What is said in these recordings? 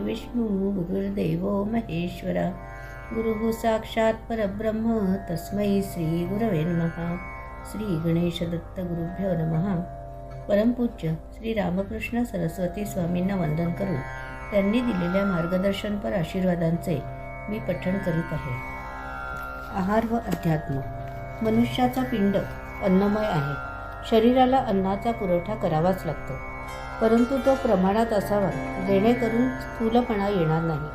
गुरुर्विष्णू गुरुर्देवो महेश्वरा गुरुः साक्षात् परब्रह्म तस्मै श्री गुरवे नमः. श्री गणेश दत्त गुरुभ्यो नमः. परमपूज्य श्री रामकृष्ण सरस्वती स्वामींना वंदन करून त्यांनी दिलेल्या मार्गदर्शनपर आशीर्वादांचे मी पठण करीत आहे. आहार व अध्यात्म. मनुष्याचा पिंड अन्नमय आहे. शरीराला अन्नाचा पुरवठा करावाच लागतो, परंतु तो प्रमाणात असावा जेणेकरून स्थूलपणा येणार नाही,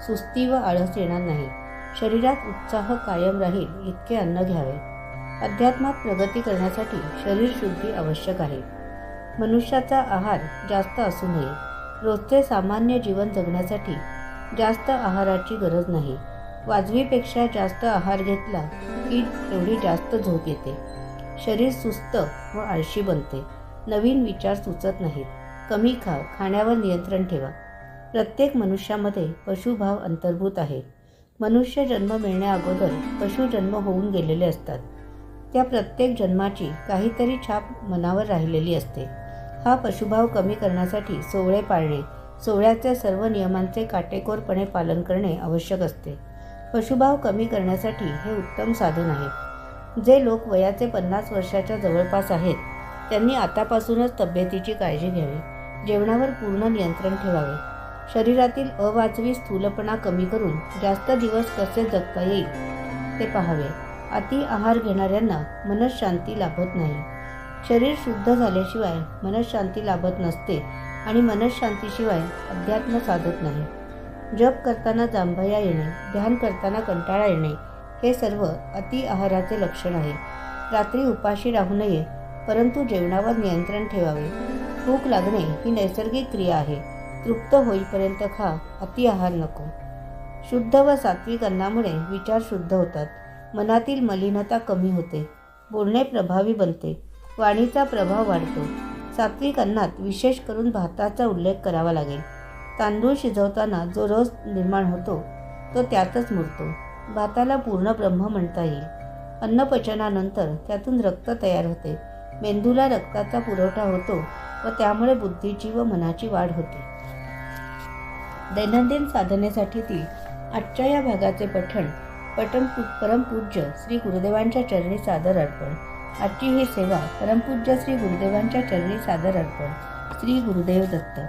सुस्ती व आळस येणार नाही. शरीरात उत्साह कायम राहील इतके अन्न घ्यावे. अध्यात्मात प्रगती करण्यासाठी शरीर शुद्धी आवश्यक आहे. मनुष्याचा आहार जास्त असू नये. रोजचे सामान्य जीवन जगण्यासाठी जास्त आहाराची गरज नाही. वाजवीपेक्षा जास्त आहार घेतला की एवढी जास्त झोप येते. शरीर सुस्त व आळशी बनते. नवीन विचार सुचत नाहीत. कमी खा, खाण्यावर नियंत्रण ठेवा. प्रत्येक मनुष्यामध्ये पशुभाव अंतर्भूत आहे. मनुष्य जन्म मिळण्या अगोदर पशुजन्म होऊन गेलेले असतात. त्या प्रत्येक जन्माची काहीतरी छाप मनावर राहिलेली असते. हा पशुभाव कमी करण्यासाठी सोवळे पाळणे, सोवळ्याच्या सर्व नियमांचे काटेकोरपणे पालन करणे आवश्यक असते. पशुभाव कमी करण्यासाठी हे उत्तम साधन आहे. जे लोक वयाचे 50 वर्षाच्या जवळपास आहेत त्यांनी आतापासूनच तब्येतीची काळजी घ्यावी. जेवणावर पूर्ण नियंत्रण ठेवावे. शरीरातील अवाजवी स्थूलपणा कमी करून जास्त दिवस कसे जगता येईल ते पाहावे. अति आहार घेणाऱ्यांना मनःशांती लाभत नाही. शरीर शुद्ध झाल्याशिवाय मनःशांती लाभत नसते आणि मनःशांतीशिवाय अध्यात्म साधत नाही. जप करताना जांभया येणे, ध्यान करताना कंटाळा येणे हे सर्व अति आहाराचे लक्षण आहे. रात्री उपाशी राहू नये, परंतु जेवणावर नियंत्रण ठेवावे. भूक लागणे ही नैसर्गिक क्रिया आहे. तृप्त होईपर्यंत खा, अति आहार नको. शुद्ध व सात्विक अन्नामुळे विचार शुद्ध होतात. मनातील मलिनता कमी होते. बोलणे प्रभावी बनते. वाणीचा प्रभाव वाढतो. सात्विक अन्नात विशेष करून भाताचा उल्लेख करावा लागेल. तांदूळ शिजवताना जो रस निर्माण होतो तो त्यातच मुरतो. भाताला पूर्ण ब्रह्म म्हणता येईल. अन्नपचनानंतर त्यातून रक्त तयार होते. मेंदूला रक्ताचा पुरवठा होतो व त्यामुळे बुद्धीची व मनाची वाढ होते. दैनंदिन साधनेसाठीतील आजच्या या भागाचे पठण परमपूज्य श्री गुरुदेवांच्या चरणी सादर अर्पण. आजची ही सेवा परमपूज्य श्री गुरुदेवांच्या चरणी सादर अर्पण. श्री गुरुदेव दत्त.